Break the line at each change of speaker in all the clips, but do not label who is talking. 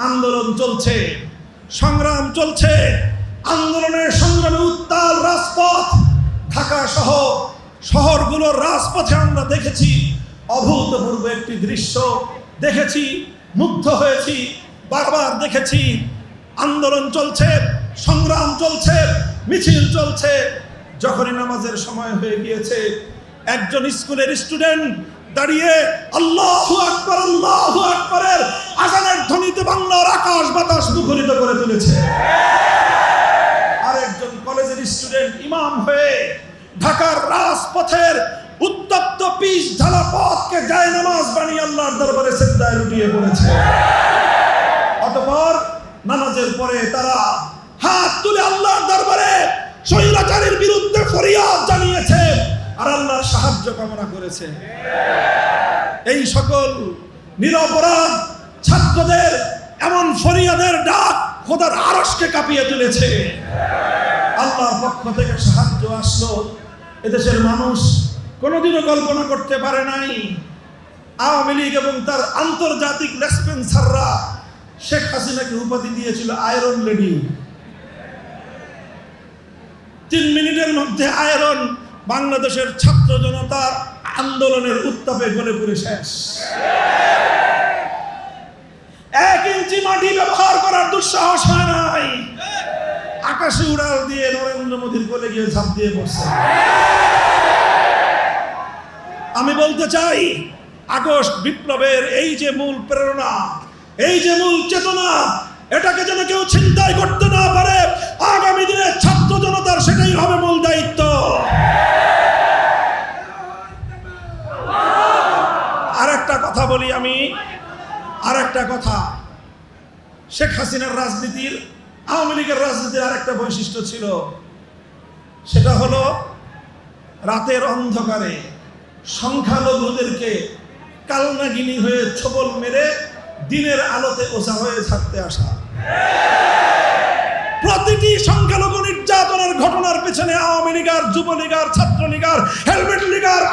আন্দোলন চলছে, সংগ্রাম চলছে। আন্দোলনের সংগ্রামে উত্তাল রাজপথ, ঢাকা সহ শহরগুলোর রাজপথে আমরা দেখেছি অভূতপূর্ব একটি দৃশ্য দেখেছি, মুগ্ধ হয়েছি, বারবার দেখেছি। আন্দোলন চলছে, সংগ্রাম চলছে, মিছিল চলছে। যখনই নামাজের সময় হয়ে গিয়েছে, একজন স্কুলের স্টুডেন্ট দাঁড়িয়ে আল্লাহু আকবার আল্লাহু আকবারের আযানের ধ্বনিতে বাংলার আকাশ বাতাস মুখরিত করে তুলেছে। আর একজন কলেজের স্টুডেন্ট ইমাম হয়ে ঢাকার রাজপথের উত্তপ্ত পিচ ঢালা পথকে জায়নামাজ বানিয়ে আল্লাহর দরবারে সিজদায় লুটিয়ে পড়েছে। অতঃপর নামাজের পরে তারা হাত তুলে আল্লাহর দরবারে স্বৈরাচারের বিরুদ্ধে ফরিয়াদ জানিয়েছে আর আল্লাহর সাহায্য কামনা করেছে। এই সকল নিরপরাধ ছাত্রদের এমন ফরিয়াদের ডাক খোদার আরশকে কাঁপিয়ে তুলেছে। আল্লাহর পক্ষ থেকে সাহায্য আসলো। এদেশের মানুষ কোনোদিনও কল্পনা করতে পারে নাই। আওয়ামী লীগ এবং তার আন্তর্জাতিক লেসপেন্সাররা শেখ হাসিনাকে উপাধি দিয়েছিল আয়রন লেডি। 3 মিনিটের মধ্যে আয়রন বাংলাদেশের ছাত্র জনতার আন্দোলনের উত্তাপে গলে পুড়ে শেষ। 1 ইঞ্চি মাটি ব্যবহার করার দুঃসাহস হয় নাই। আকাশে উড়াল দিয়ে নরেন্দ্র মোদীর কোলে গিয়ে ঝাঁপ দিয়ে পড়ছে। আমি বলতে চাই, আগস্ট বিপ্লবের এই যে মূল প্রেরণা, এই যে মূল চেতনা, এটাকে যেন কেউ ছিনতাই করতে না পারে। আগামী দিনে ছাত্র জনতার সেটাই হবে মূল দায়িত্ব। আরেকটা কথা বলি আমি, আরেকটা কথা, শেখ হাসিনার রাজনীতির, আওয়ামী লীগের রাজনীতির আরেকটা বৈশিষ্ট্য ছিল, সেটা হলো রাতের অন্ধকারে সংখ্যালঘুদেরকে কালনাগিনী হয়ে ছোবল মেরে দিনের আলোতে ওঝা হয়ে থাকতে আসা। প্রতিটি সংখ্যালঘু নির্যাতনের ঘটনার পেছনে আওয়ামী লীগার, যুবলীগার, ছাত্রলীগার, হেলমেট লীগার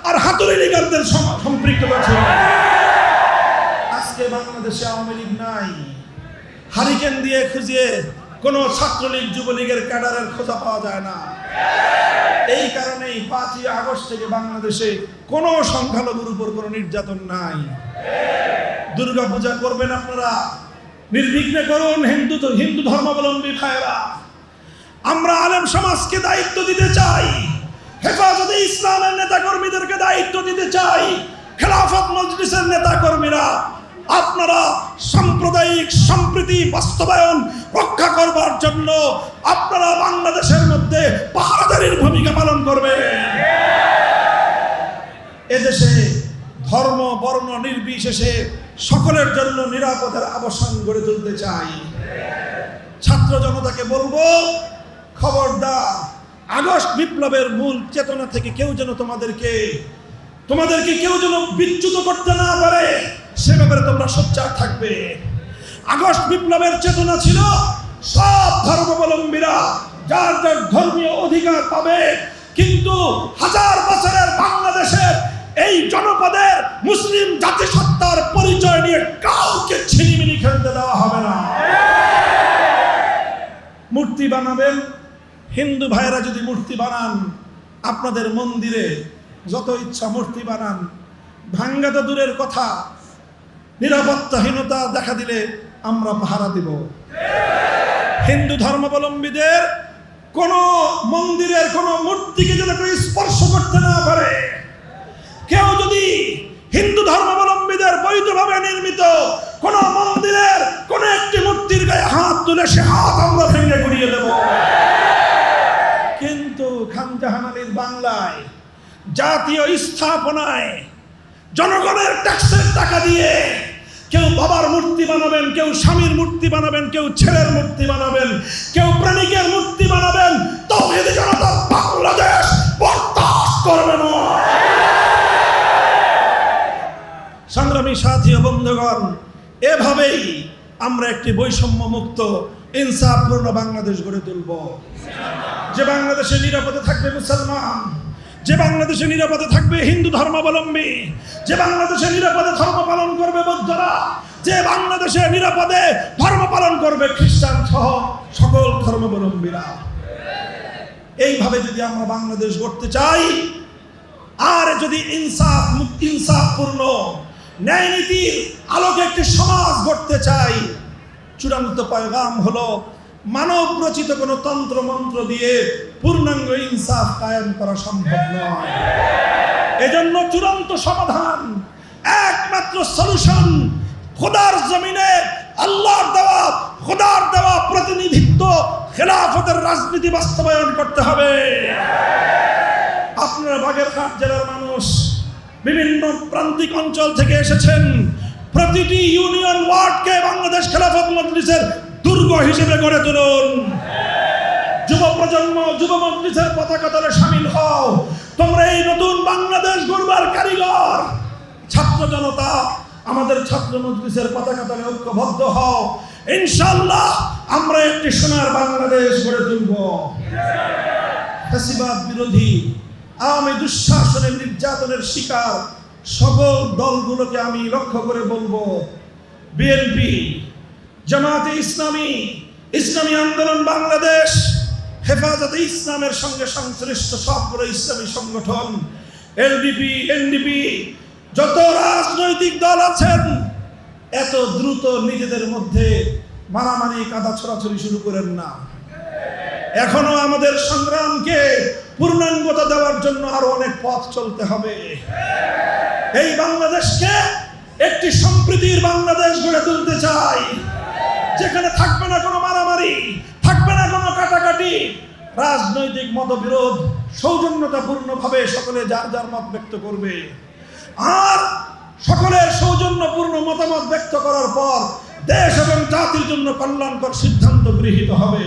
আর হাতুড়ি লীগারদের সম্পৃক্ততা ছিল। আজকে বাংলাদেশে আওয়ামী লীগ নাই। হারিকেন দিয়ে খুঁজিয়ে কোনো ছাত্রলীগ, যুবলীগের ক্যাডারের খোঁজা পাওয়া যায় না। এই কারণেই 5ই আগস্ট থেকে বাংলাদেশে কোনো সংখ্যালঘুর উপর কোনো নির্যাতন নাই। দুর্গা পূজা করবেন আপনারা, নির্বিঘ্নে করুন। হিন্দু ধর্মাবলম্বী ভাইয়েরা, আমরা আলেম সমাজকে দায়িত্ব দিতে চাই, হেফাজতে ইসলামের নেতাকর্মীদেরকে দায়িত্ব দিতে চাই, খেলাফত মজলিসের নেতাকর্মীরা, আপনারা সাম্প্রদায়িক সম্প্রীতি বাস্তবায়ন রক্ষা করবার জন্য আপনারা বাংলাদেশের মধ্যে পাহারাদারির ভূমিকা পালন করবেন। এদেশে ধর্ম বর্ণ নির্বিশেষে সকলের জন্য নিরাপদের আবাসন গড়ে তুলতে চাই। ছাত্র জনতাকে বলবো, খবরদার, আগস্ট বিপ্লবের মূল চেতনা থেকে কেউ যেন তোমাদেরকে কেউ যেন বিচ্যুত করতে না পারে, সে ব্যাপারে তোমরা সোচ্চার থাকবে। আগস্ট বিপ্লবের চেতনা ছিল সব ধর্মাবলম্বীরা যার যার ধর্মীয় অধিকার পাবে, কিন্তু 1000 বছরের বাংলাদেশের এই জনপদের মুসলিম জাতিসত্তার পরিচয় নিয়ে কাউকে ছিনিমিনি খেলতে দেওয়া হবে না। মূর্তি বানাবেন, হিন্দু ভাইয়েরা যদি মূর্তি বানান, আপনাদের মন্দিরে যত ইচ্ছা মূর্তি বানান, ভাঙ্গা তো দূরের কথা, নিরাপত্তাহীনতা দেখা দিলে আমরা পাহারা দিব। হিন্দু ধর্মাবলম্বীদের কোন মন্দিরের কোন মূর্তিকে যেন কেউ স্পর্শ করতে না পারে। কেউ যদি হিন্দু ধর্মাবলম্বীদের বৈধভাবে নির্মিত কোন মন্দিরের কোন একটি মূর্তির গায়ে হাত তুলে সে হাত আমরা ভেঙে গুড়িয়ে দেব। কিন্তু খান জাহান আলীর বাংলায় জাতীয় স্থাপনায় জনগণের ট্যাক্সের টাকা দিয়ে কেউ বাবার মূর্তি বানাবেন, কেউ স্বামীর মূর্তি বানাবেন, কেউ ছেলের মূর্তি বানাবেন, কেউ প্রেমিকের মূর্তি বানাবেন, তাওহীদ জনতা বাংলাদেশ বরদাস্ত করবে না। সংগ্রামী সাথী ও বন্ধুগণ, এভাবেই আমরা একটি বৈষম্য মুক্ত ইনসাফপূর্ণ বাংলাদেশ গড়ে তুলব, যে বাংলাদেশে নিরাপদে থাকবে মুসলমান, যে বাংলাদেশে নিরাপদে থাকবে হিন্দু ধর্মাবলম্বী, যে বাংলাদেশে নিরাপদে ধর্ম পালন করবে বৌদ্ধরা, যে বাংলাদেশে নিরাপদে ধর্ম পালন করবে খ্রিস্টান সহ সকল ধর্মাবলম্বীরা। এইভাবে যদি আমরা বাংলাদেশ গড়তে চাই, আর যদি ইনসাফপূর্ণ ন্যায় নীতির আলোকে একটি সমাজ গড়তে চাই, চূড়ান্ত পয়গাম হলো মানব রচিত কোনো তন্ত্র মন্ত্র দিয়ে পূর্ণাঙ্গ ইনসাফ কায়েম করা সম্ভব নয়। এজন্য চূড়ান্ত সমাধান, একমাত্র সলিউশন খোদার জমিনে খোদার দেওয়া প্রতিনিধিত্ব, খেলাফতের রাজনীতি বাস্তবায়ন করতে হবে। আপনারা বাগেরহাট জেলার মানুষ বিভিন্ন প্রান্তিক অঞ্চল থেকে এসেছেন। প্রতিটি ইউনিয়ন ওয়ার্ডকে বাংলাদেশ খেলাফত মজলিসের দুর্গ হিসেবে গড়ে তুলুন। যুব প্রজন্ম যুব মজলিসের পতাকা তলে শামিল হও। তোমরা এই নতুন বাংলাদেশ গড়বার কারিগর। ছাত্র জনতা, আমাদের ছাত্র মজলিসের পতাকা তলে ঐক্যবদ্ধ হও। ইনশাআল্লাহ আমরা একটি সোনার বাংলাদেশ গড়ে তুলব। ফ্যাসিবাদ বিরোধী আওয়ামী দুঃশাসনের নির্যাতনের শিকার সকল দলগুলোকে আমি লক্ষ্য করে বলবো, বিএনপি, জামায়াতে ইসলামী, ইসলামী আন্দোলন বাংলাদেশ, হেফাজতে ইসলামের সঙ্গে সংশ্লিষ্ট সবগুলো ইসলামী সংগঠন, এলডিপি, এনডিপি, যত রাজনৈতিক দল আছেন, এত দ্রুত নিজেদের মধ্যে মারামারি কাদা ছড়াছড়ি শুরু করেন না। এখনো আমাদের সংগ্রামকে পূর্ণাঙ্গতা দেওয়ার জন্য আরো অনেক পথ চলতে হবে। এই বাংলাদেশকে একটি সম্প্রীতির বাংলাদেশ গড়ে তুলতে চাই, যেখানে থাকবে না কোনো মারামারি, থাকবে না কোনো কাটাকাটি, রাজনৈতিক মতবিরোধ সৌজন্যতাপূর্ণভাবে সকলে যার যার মত ব্যক্ত করবে। আর সকলের সৌজন্যপূর্ণ মতামত ব্যক্ত করার পর দেশ এবং জাতির জন্য কল্যাণকর সিদ্ধান্ত গৃহীত হবে।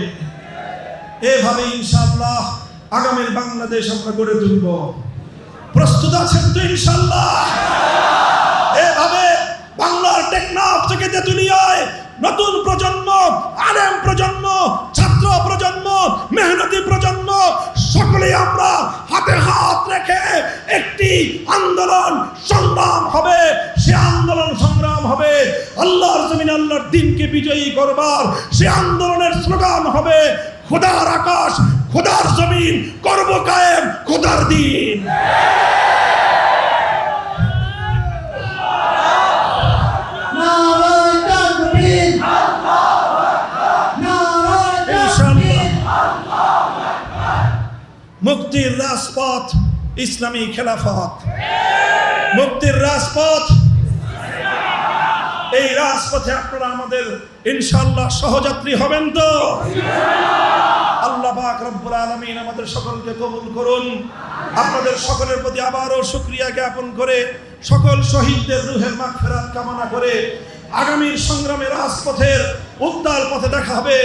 এভাবে ইনশাআল্লাহ আগামীর বাংলাদেশ আমরা গড়ে তুলব। প্রস্তুত আছেন তো ইনশাআল্লাহ? এভাবে বাংলার টেকনাফ থেকে তেঁতুলিয়ায় নতুন প্রজন্ম, আলেম প্রজন্ম, ছাত্র প্রজন্ম, মেহনতি প্রজন্ম সকলেই আমরা হাতে হাত রেখে একটি আন্দোলন সংগ্রাম হবে। সে আন্দোলন সংগ্রাম হবে আল্লাহর জমিন আল্লাহর দ্বীনকে বিজয়ী করবার। সে আন্দোলনের স্লোগান হবে খোদার আকাশ, খোদার জমিন, করব কায়েম খোদার দ্বীন। মুক্তির রাজপথ ইসলামী খেলাফত, মুক্তির রাজপথ। এই রাজপথে আপনারা আমাদের ইনশাআল্লাহ সহযাত্রী হবেন তো? আল্লাহ পাক রব্বুল আলামিন আমাদের সকলকে কবুল করুন। আপনাদের সকলের প্রতি আবারও শুকরিয়া জ্ঞাপন করে, সকল শহীদদের রুহের মাগফিরাত কামনা করে আগামীর সংগ্রামের রাজপথের উত্তাল পথে দেখা হবে।